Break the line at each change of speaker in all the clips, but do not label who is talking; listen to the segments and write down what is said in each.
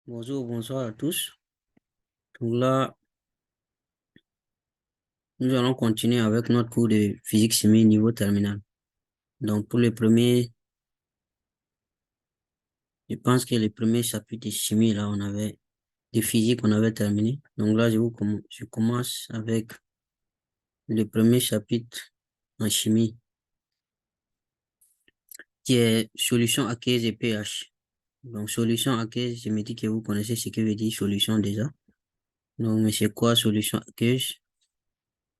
Bonjour, bonsoir à tous. Donc là, nous allons continuer avec notre cours de physique-chimie niveau terminal. Donc pour les premiers, je pense que les premiers chapitres de chimie, là, de physique, on avait terminé. Donc là, je commence avec le premier chapitre en chimie, qui est solution aqueuse et pH. Donc solution aqueuse, je me dis que vous connaissez ce que veut dire solution déjà. Donc, mais c'est quoi solution aqueuse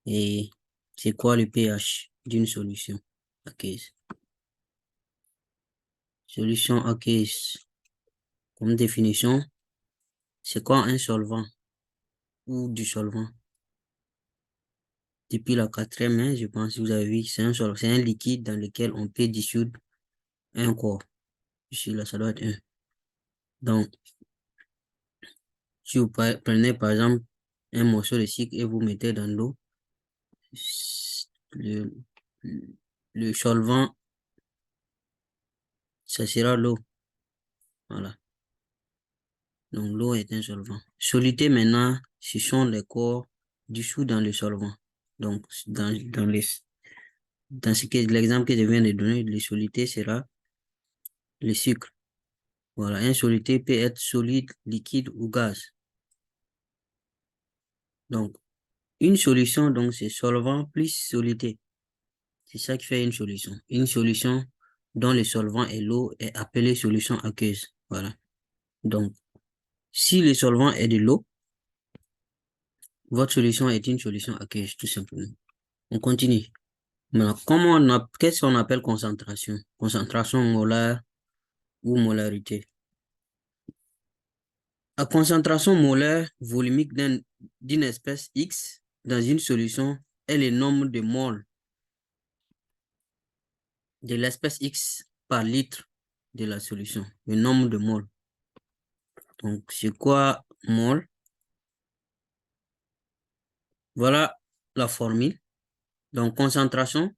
et c'est quoi le pH d'une solution aqueuse? Solution aqueuse, comme définition, c'est quoi un solvant ou du solvant? Depuis la quatrième, je pense que vous avez vu, c'est un liquide dans lequel on peut dissoudre un corps. Ici, là, ça doit être un. Donc, si vous prenez par exemple un morceau de sucre et vous mettez dans l'eau, le, le solvant, ça sera l'eau. Voilà. Donc, l'eau est un solvant. Soluté, maintenant, ce sont les corps dissous dans le solvant. Donc, dans l'exemple que je viens de donner, le soluté sera le sucre. Voilà, un soluté peut être solide, liquide ou gaz. Donc, une solution, donc, c'est solvant plus soluté. C'est ça qui fait une solution. Une solution dont le solvant est l'eau est appelée solution aqueuse. Voilà. Donc, si le solvant est de l'eau, votre solution est une solution aqueuse, tout simplement. On continue. Maintenant, qu'est-ce qu'on appelle concentration? Concentration molaire ou molarité. La concentration molaire volumique d'une espèce X dans une solution est le nombre de moles de l'espèce X par litre de la solution. Le nombre de moles. Donc, c'est quoi mol? Voilà la formule. Donc, concentration,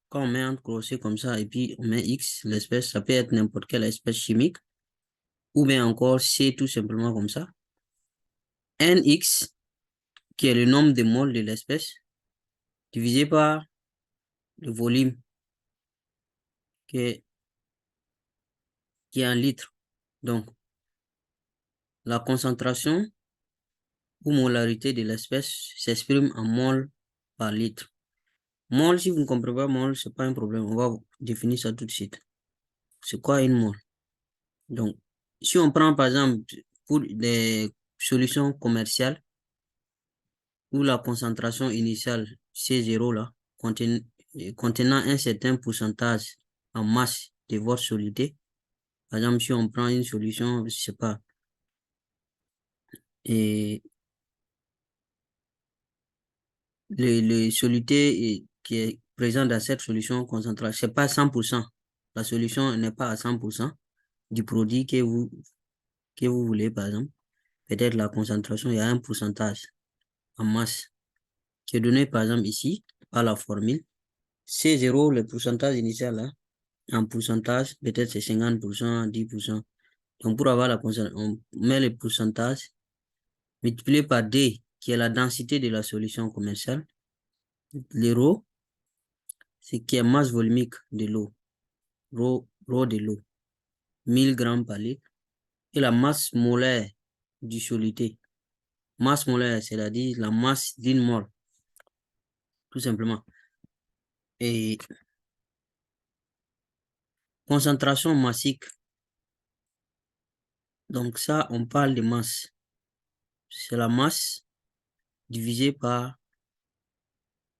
quand on met un crochet comme ça et puis on met X, l'espèce, ça peut être n'importe quelle espèce chimique, ou bien encore C tout simplement comme ça. NX, qui est le nombre de moles de l'espèce, divisé par le volume, qui est en litres. Donc, la concentration ou molarité de l'espèce s'exprime en mol par litre. Mol, si vous ne comprenez pas mol, c'est pas un problème. On va définir ça tout de suite. C'est quoi une mol? Donc, si on prend par exemple pour des solutions commerciales où la concentration initiale C0 là, contenant un certain pourcentage en masse de votre soluté, par exemple, si on prend une solution, je sais pas, et le soluté qui est présent dans cette solution concentrée, c'est pas 100%. La solution n'est pas à 100% du produit que vous voulez, par exemple. Peut-être la concentration, il y a un pourcentage en masse qui est donné, par exemple, ici, par la formule. C0, le pourcentage initial, là, en pourcentage, peut-être c'est 50%, 10%. Donc, pour avoir la concentration, on met le pourcentage multiplié par D, qui est la densité de la solution commerciale. Le rho, c'est qui est masse volumique de l'eau. Rho de l'eau. 1000 grammes par litre. Et la masse molaire du soluté. Masse molaire, c'est-à-dire la masse d'une mole. Tout simplement. Et concentration massique. Donc ça, on parle de masse. C'est la masse divisée par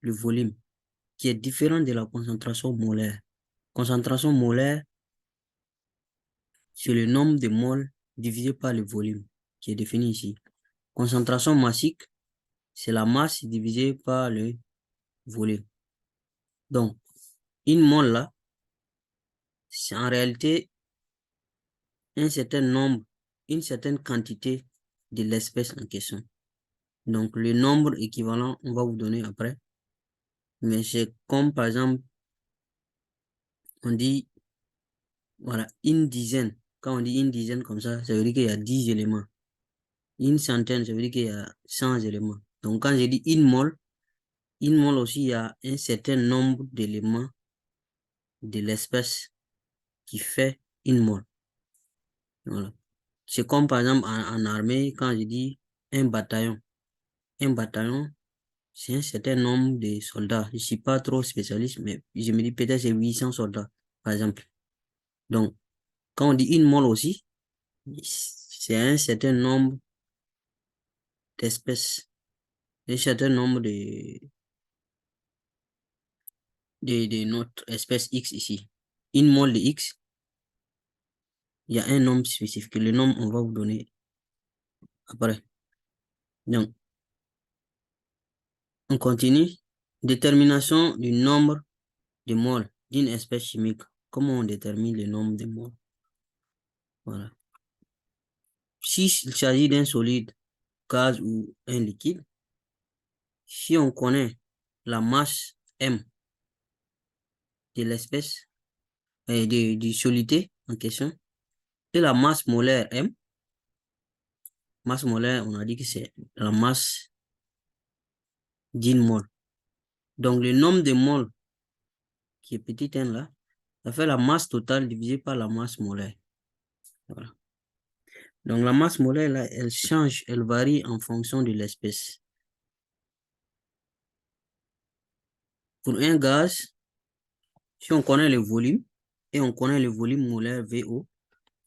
le volume, qui est différent de la concentration molaire. Concentration molaire, c'est le nombre de moles divisé par le volume, qui est défini ici. Concentration massique, c'est la masse divisée par le volume. Donc, une mole là, c'est en réalité un certain nombre, une certaine quantité de l'espèce en question. Donc, le nombre équivalent, on va vous donner après. Mais c'est comme, par exemple, on dit, voilà, une dizaine. Quand on dit une dizaine comme ça veut dire qu'il y a 10 éléments. Une centaine, ça veut dire qu'il y a 100 éléments. Donc, quand je dis une mole aussi, il y a un certain nombre d'éléments de l'espèce qui fait une mole. Voilà. C'est comme par exemple en armée, quand je dis un bataillon. Un bataillon, c'est un certain nombre de soldats. Je ne suis pas trop spécialiste, mais je me dis peut-être c'est 800 soldats, par exemple. Donc, quand on dit une mole aussi, c'est un certain nombre d'espèces, un certain nombre de notre espèce X ici. Une mole de X, il y a un nombre spécifique. Le nom, on va vous donner après. Donc, on continue. Détermination du nombre de moles d'une espèce chimique. Comment on détermine le nombre de moles? Voilà. S'il s'agit d'un solide, gaz ou un liquide, si on connaît la masse M de l'espèce, du solité en question, et la masse molaire M, masse molaire, on a dit que c'est la masse d'une mole. Donc, le nombre de moles qui est petit n là, ça fait la masse totale divisée par la masse molaire. Voilà. Donc, la masse molaire, là, elle change, elle varie en fonction de l'espèce. Pour un gaz, si on connaît le volume et on connaît le volume molaire VO,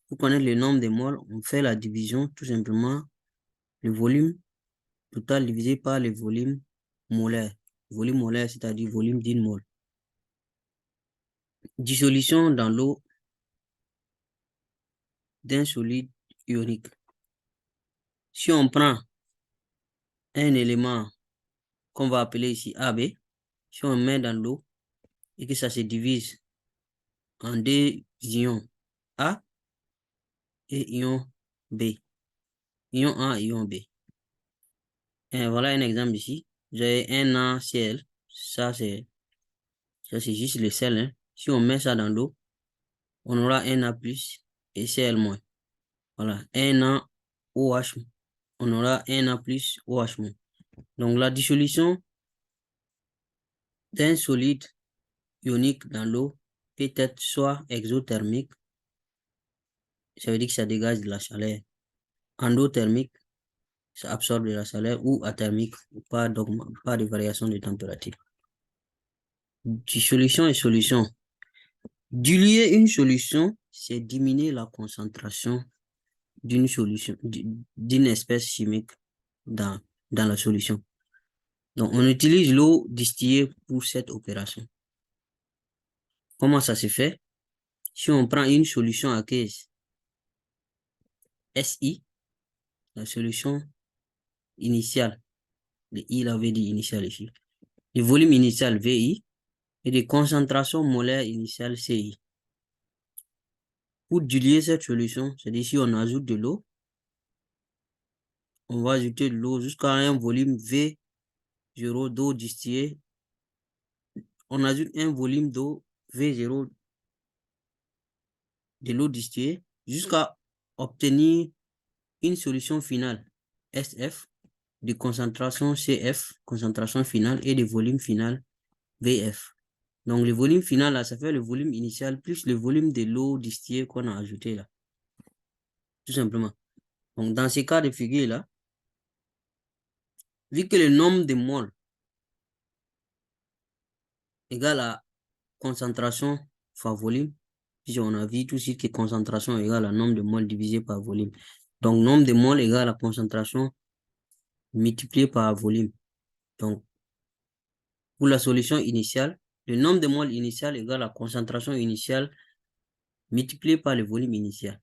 pour connaître le nombre de moles, on fait la division tout simplement le volume total divisé par le volume molaire. Volume molaire, c'est-à-dire volume d'une mole. Dissolution dans l'eau d'un solide ionique. Si on prend un élément qu'on va appeler ici AB, si on met dans l'eau et que ça se divise en deux ions A et ion B. Ion A et ion B. Et voilà un exemple ici. J'ai un NaCl. Ça, c'est juste le sel. Hein. Si on met ça dans l'eau, on aura un Na plus et Cl-. Voilà. Un NaOH. On aura un Na plus OH-. Donc, la dissolution d'un solide ionique dans l'eau peut être soit exothermique, ça veut dire que ça dégage de la chaleur, endothermique, ça absorbe de la chaleur, ou athermique, pas de variation de température. Dissolution et solution. Diluer une solution, c'est diminuer la concentration d'une solution, d'une espèce chimique dans la solution. Donc, on utilise l'eau distillée pour cette opération. Comment ça se fait? Si on prend une solution aqueuse SI, la solution initiale, le I l'avait dit initial ici, le volume initial VI et de concentration molaire initiale CI. Pour diluer cette solution, c'est-à-dire si on ajoute de l'eau, on va ajouter de l'eau jusqu'à un volume V0 d'eau distillée. On ajoute un volume d'eau V0 de l'eau distillée jusqu'à obtenir une solution finale SF de concentration CF, concentration finale, et de volume final VF. Donc, le volume final, là, ça fait le volume initial plus le volume de l'eau distillée qu'on a ajouté là. Tout simplement. Donc, dans ces cas de figure-là, vu que le nombre de moles égale à concentration fois volume, puis on a vu tout de suite que concentration égale à nombre de moles divisé par volume. Donc, nombre de moles égale à concentration multiplié par volume. Donc, pour la solution initiale, le nombre de moles initial égale à concentration initiale multiplié par le volume initial.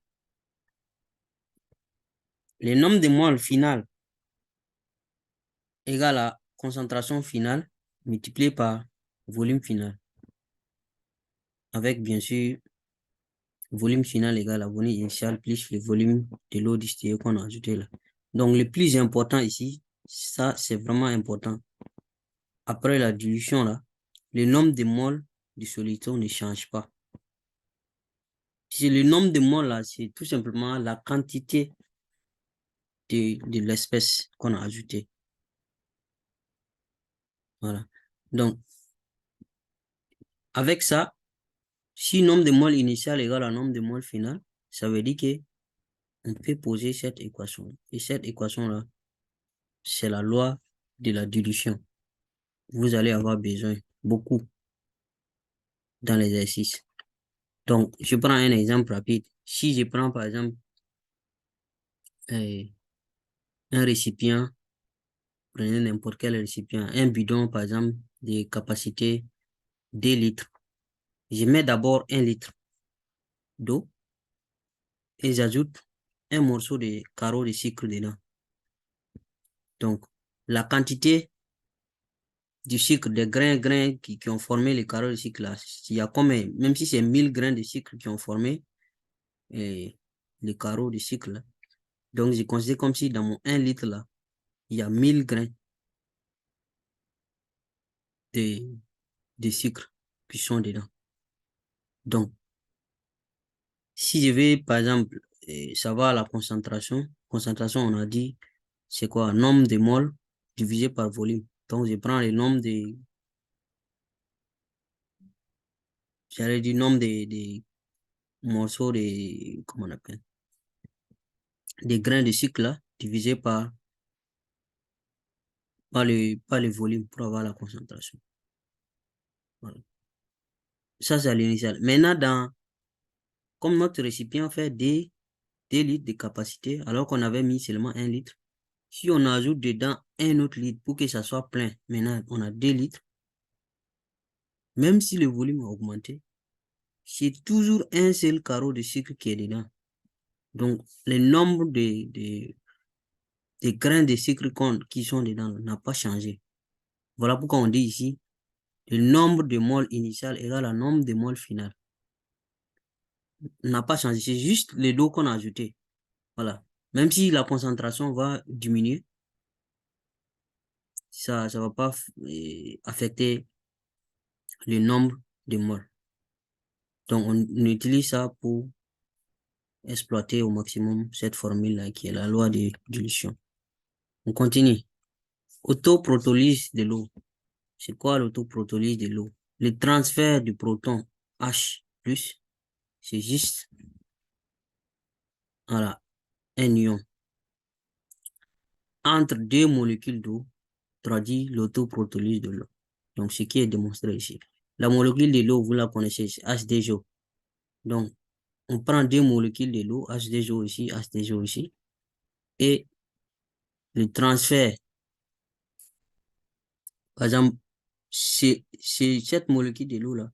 Le nombre de moles final égale à concentration finale multiplié par volume final. Avec, bien sûr, volume final égal à volume initial plus le volume de l'eau distillée qu'on a ajouté là. Donc, le plus important ici, ça, c'est vraiment important. Après la dilution là, le nombre de moles du solide ne change pas. Si le nombre de moles là, c'est tout simplement la quantité de l'espèce qu'on a ajoutée. Voilà. Donc, avec ça, si nombre de moles initial égale à nombre de moles final, ça veut dire que on peut poser cette équation. Et cette équation-là, c'est la loi de la dilution. Vous allez avoir besoin beaucoup dans l'exercice. Donc, je prends un exemple rapide. Si je prends par exemple un récipient, prenez n'importe quel récipient, un bidon par exemple de capacité 2 litres. Je mets d'abord 1 litre d'eau et j'ajoute un morceau de carreau de sucre dedans. Donc, la quantité du sucre, des grains qui ont formé les carreaux de sucre là, il y a combien, même si c'est 1000 grains de sucre qui ont formé les carreaux de sucre là. Donc, je considère comme si dans mon 1 litre là, il y a 1000 grains de sucre qui sont dedans. Donc, si je vais, par exemple, savoir la concentration, on a dit, c'est quoi? Nombre de moles divisé par volume. Donc, je prends le nombre de, j'allais dire nombre de morceaux de, comment on appelle, des grains de sucre là, divisé par le volume pour avoir la concentration. Voilà. Ça, c'est à l'initial. Maintenant, comme notre récipient fait des litres de capacité, alors qu'on avait mis seulement 1 litre, si on ajoute dedans un autre litre pour que ça soit plein, maintenant, on a 2 litres, même si le volume a augmenté, c'est toujours un seul carreau de sucre qui est dedans. Donc, le nombre de grains de sucre qui sont dedans n'a pas changé. Voilà pourquoi on dit ici, le nombre de moles initial égale au nombre de moles final. N'a pas changé, c'est juste les lots qu'on a ajouté. Voilà. Même si la concentration va diminuer, ça ne va pas affecter le nombre de moles. Donc, on utilise ça pour exploiter au maximum cette formule-là qui est la loi de dilution. On continue. Autoprotolyse de l'eau. C'est quoi l'autoprotolyse de l'eau? Le transfert du proton H+, c'est juste voilà, un ion entre deux molécules d'eau traduit l'autoprotolyse de l'eau. Donc, ce qui est démontré ici. La molécule de l'eau, vous la connaissez, c'est H2O. Donc, on prend deux molécules de l'eau, H2O ici, H2O ici, et le transfert, par exemple, c'est cette molécule de l'eau-là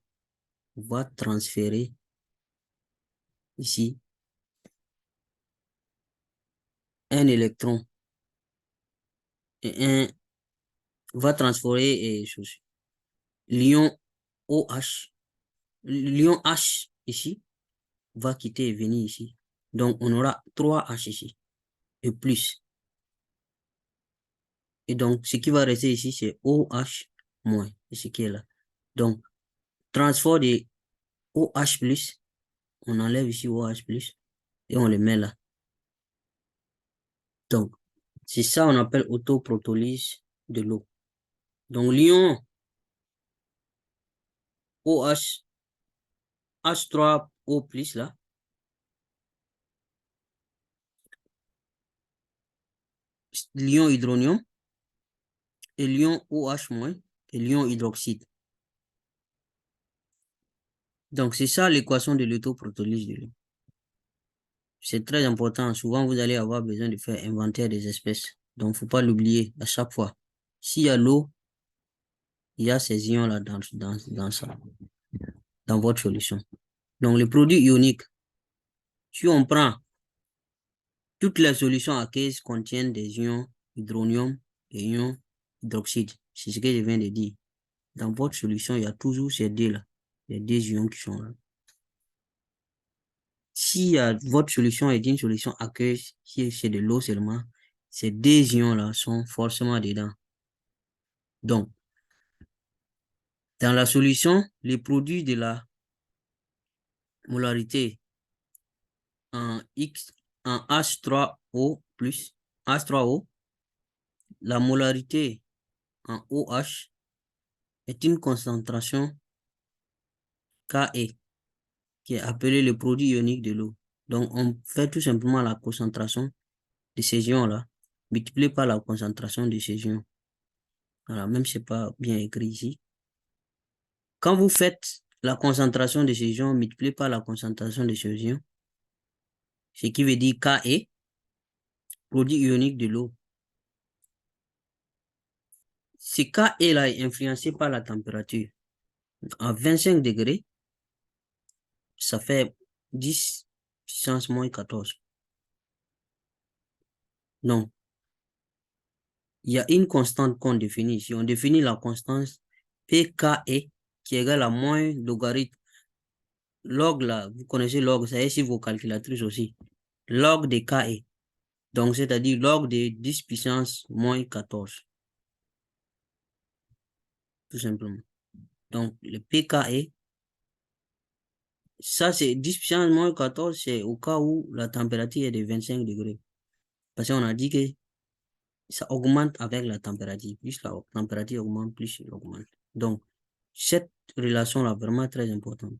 va transférer ici un électron et va transférer l'ion OH, l'ion H ici va quitter et venir ici. Donc, on aura 3 H ici et plus. Et donc, ce qui va rester ici, c'est OH moins, ce qui est là. Donc, transport de OH plus, on enlève ici OH plus et on le met là. Donc, c'est ça on appelle autoprotolyse de l'eau. Donc, l'ion OH, H3O plus là, l'ion hydronium et l'ion OH moins et l'ion hydroxyde. Donc, c'est ça l'équation de l'autoprotolyse de l'eau. C'est très important. Souvent, vous allez avoir besoin de faire inventaire des espèces. Donc, il ne faut pas l'oublier à chaque fois. S'il y a l'eau, il y a ces ions-là dans votre solution. Donc, les produits ioniques, si on prend toutes les solutions aqueuses contiennent des ions hydronium et ions hydroxyde. C'est ce que je viens de dire. Dans votre solution, il y a toujours ces deux-là. Les deux ions qui sont là. Si votre solution est une solution aqueuse, si c'est de l'eau seulement, ces deux ions-là sont forcément dedans. Donc, dans la solution, les produits de la molarité en H3O+, H3O, la molarité en OH est une concentration Ka, qui est appelée le produit ionique de l'eau. Donc, on fait tout simplement la concentration de ces ions-là, multiplié par la concentration de ces ions. Voilà, même si ce n'est pas bien écrit ici. Quand vous faites la concentration de ces ions multiplié par la concentration de ces ions, ce qui veut dire Ka, produit ionique de l'eau. Ce Ka là est influencé par la température. À 25 degrés, ça fait 10 puissance moins 14. Donc, il y a une constante qu'on définit ici. On définit la constante PKE qui est égale à moins logarithme. Log là, vous connaissez log, ça est sur vos calculatrices aussi. Log de KE. Donc, c'est-à-dire log de 10 puissance moins 14. Tout simplement. Donc, le PKE, ça c'est 10 puissance moins 14, c'est au cas où la température est de 25 degrés. Parce qu'on a dit que ça augmente avec la température. Plus la température augmente, plus elle augmente. Donc, cette relation-là est vraiment très importante.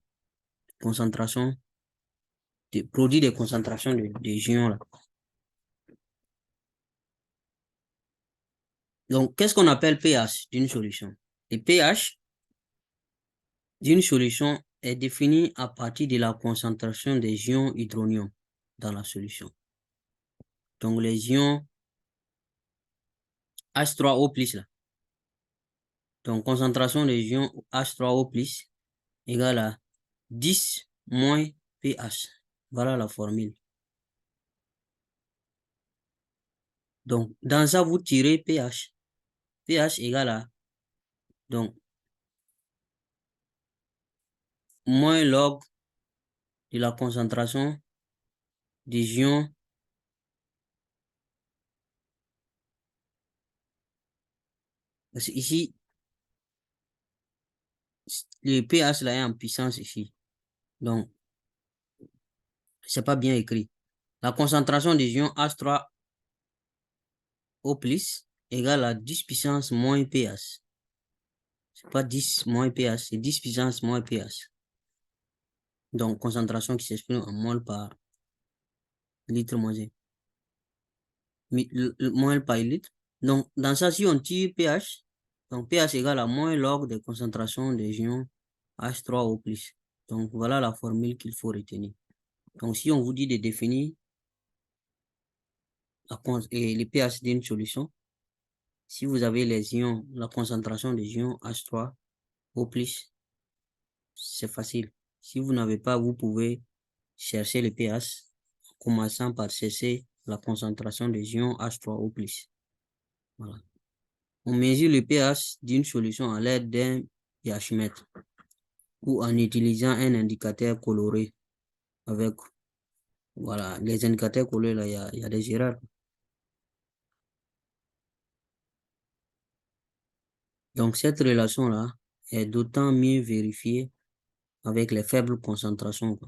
Concentration, produit de concentration de ions là. Donc, qu'est-ce qu'on appelle pH d'une solution? Le pH d'une solution est défini à partir de la concentration des ions hydronium dans la solution. Donc, les ions H3O+, là. Donc, concentration des ions H3O+, égale à 10 moins pH. Voilà la formule. Donc, dans ça, vous tirez pH. pH égale à, donc, moins log de la concentration des ions parce que ici, le pH là est en puissance ici. Donc, c'est pas bien écrit. La concentration des ions H3O+ égale à 10 puissance moins pH. C'est pas 10 moins pH, c'est 10 puissance moins pH. Donc, concentration qui s'exprime en mol par litre moins 1. Mol par litre. Donc, dans ça, si on tire pH, donc pH égale à moins log de concentration des ions H3O+. Donc, voilà la formule qu'il faut retenir. Donc, si on vous dit de définir les pH d'une solution, si vous avez les ions, la concentration des ions H3O+, c'est facile. Si vous n'avez pas, vous pouvez chercher le pH en commençant par chercher la concentration des ions H3O+. Voilà. On mesure le pH d'une solution à l'aide d'un pH-mètre ou en utilisant un indicateur coloré avec, voilà, les indicateurs colorés, là, il y a des erreurs. Donc, cette relation-là est d'autant mieux vérifiée avec les faibles concentrations,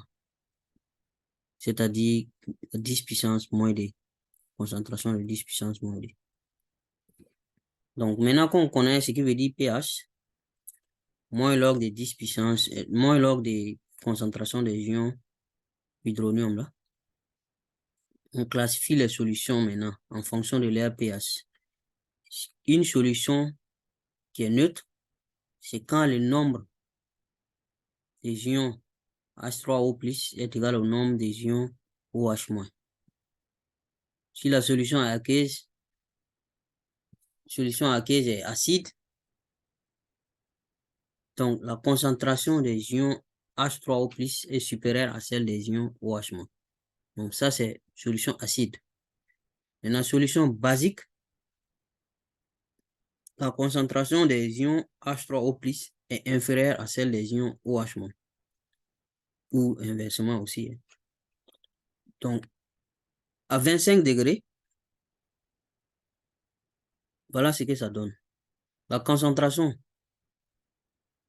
c'est-à-dire 10 puissance moins D, concentration de 10 puissance moins D. Donc, maintenant qu'on connaît ce qui veut dire pH, moins log de 10 puissance, moins log de concentration des ions hydronium, là, on classifie les solutions maintenant en fonction de leur pH. Une solution qui est neutre, c'est quand le nombre des ions H3O+ est égal au nombre des ions OH-. Si la solution aqueuse est acide, donc la concentration des ions H3O+ est supérieure à celle des ions OH-. Donc ça, c'est solution acide. Dans la solution basique, la concentration des ions H3O+ est inférieure à celle des ions OH-, ou inversement aussi. Donc, à 25 degrés, voilà ce que ça donne. La concentration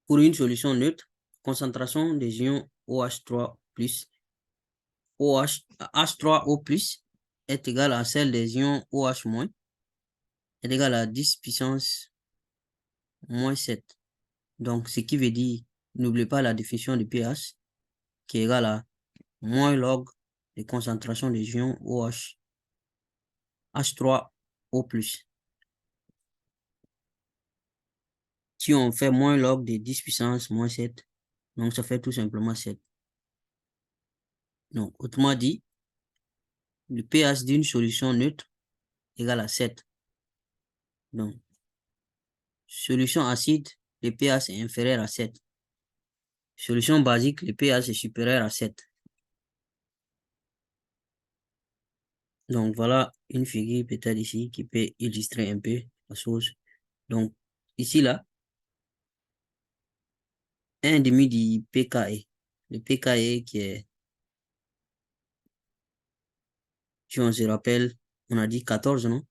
pour une solution neutre, concentration des ions OH3+, H3O+, est égale à celle des ions OH- est égale à 10 puissance moins 7. Donc, ce qui veut dire, n'oubliez pas la définition du pH, qui est égale à moins log de concentration des ions OH, H3O+. Si on fait moins log de 10 puissance moins 7, donc ça fait tout simplement 7. Donc, autrement dit, le pH d'une solution neutre égale à 7. Donc, solution acide, le pH est inférieur à 7. Solution basique, le pH est supérieur à 7. Donc, voilà une figure peut-être ici qui peut illustrer un peu la chose. Donc, ici, là, un demi du pKe. Le pKe qui est, si on se rappelle, on a dit 14, non?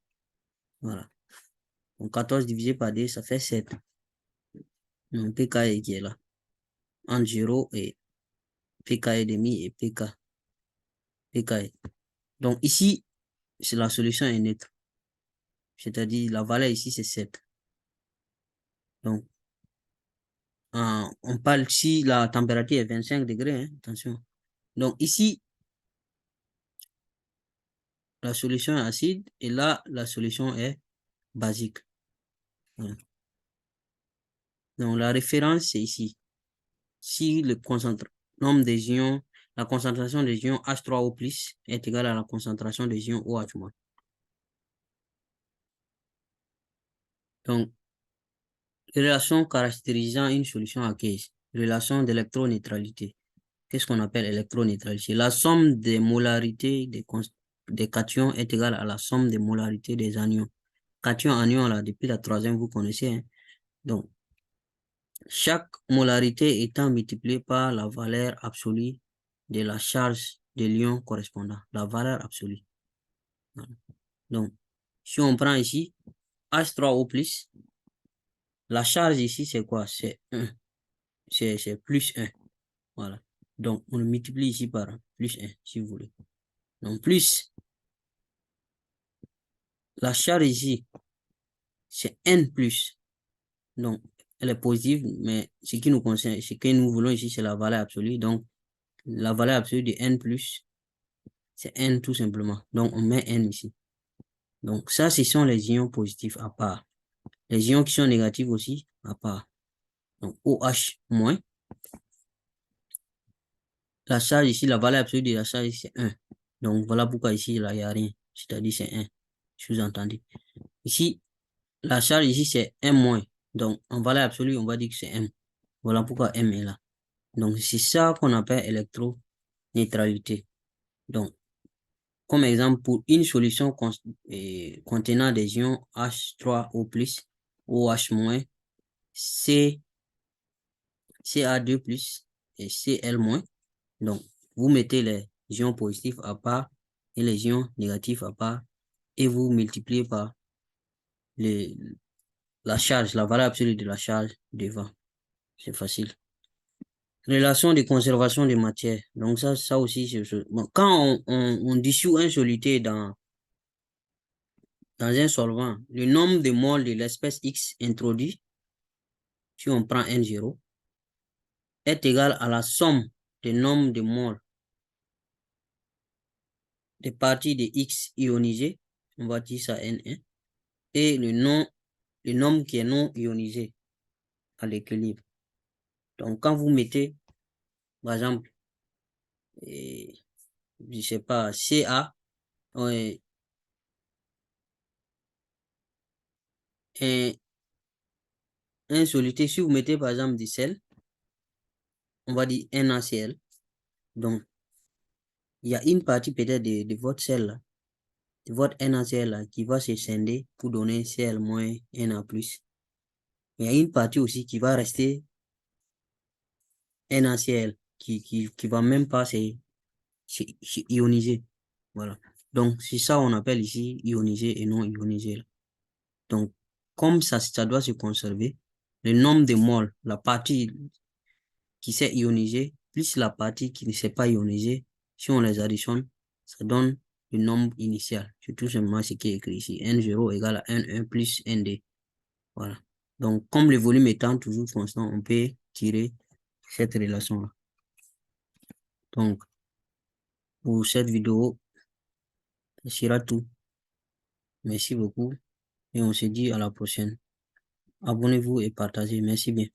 Voilà. Donc, 14 divisé par 2, ça fait 7. Donc, pKe qui est là. Entre 0 et pKe demi et pKe. Donc, ici, c'est la solution est neutre. C'est-à-dire, la valeur ici, c'est 7. Donc, on parle si la température est 25 degrés, hein, attention. Donc, ici, la solution est acide et là, la solution est basique. Voilà. Donc, la référence, c'est ici. Si le nombre des ions, la concentration des ions H3O+ est égale à la concentration des ions OH-. Donc, relation caractérisant une solution aqueuse. Relation d'électroneutralité. Qu'est-ce qu'on appelle électroneutralité? La somme des molarités des cations est égale à la somme des molarités des anions. Cation, anion, là, depuis la troisième, vous connaissez. Hein? Donc, chaque molarité étant multipliée par la valeur absolue de la charge de l'ion correspondant. La valeur absolue. Voilà. Donc, si on prend ici H3O+, la charge ici, c'est quoi? C'est 1. C'est plus 1. Voilà. Donc, on le multiplie ici par plus 1, si vous voulez. Donc, plus la charge ici, c'est N+. Donc, elle est positive, mais ce qui nous concerne, ce que nous voulons ici, c'est la valeur absolue. Donc, la valeur absolue de N+, c'est N tout simplement. Donc, on met N ici. Donc, ça, ce sont les ions positifs à part. Les ions qui sont négatifs aussi, à part. Donc, OH-, la charge ici, la valeur absolue de la charge, c'est 1. Donc, voilà pourquoi ici, il n'y a rien. C'est-à-dire, c'est 1. Sous-entendu. Ici, la charge ici, c'est M-. Donc, en valeur absolue, on va dire que c'est M. Voilà pourquoi M est là. Donc, c'est ça qu'on appelle électroneutralité. Donc, comme exemple, pour une solution contenant des ions H3O+, OH-, Ca2+, et Cl-. Donc, vous mettez les ions positifs à part et les ions négatifs à part et vous multipliez par la charge, la valeur absolue de la charge devant. C'est facile. Relation de conservation des matières. Donc, ça aussi, bon, quand on dissout un soluté dans un solvant, le nombre de moles de l'espèce X introduit, si on prend N0, est égal à la somme des nombres de moles des parties de X ionisées, on va dire ça N1, et le nombre qui est non ionisé à l'équilibre. Donc, quand vous mettez, par exemple, je sais pas, Ca, un soluté, si vous mettez par exemple du sel, on va dire NaCl. Donc, il y a une partie peut-être de votre sel, là, de votre NaCl là, qui va se scinder pour donner Cl moins Na+. Il y a une partie aussi qui va rester NaCl, qui va même pas se ioniser. Voilà. Donc, c'est ça on appelle ici ionisé et non ionisé. Donc, comme ça doit se conserver, le nombre de moles, la partie qui s'est ionisée, plus la partie qui ne s'est pas ionisée, si on les additionne, ça donne le nombre initial. C'est tout simplement ce qui est écrit ici. N0 égale à N1 plus Nd. Voilà. Donc, comme le volume étant toujours constant, on peut tirer cette relation-là. Donc, pour cette vidéo, ce sera tout. Merci beaucoup et on se dit à la prochaine. Abonnez-vous et partagez. Merci bien.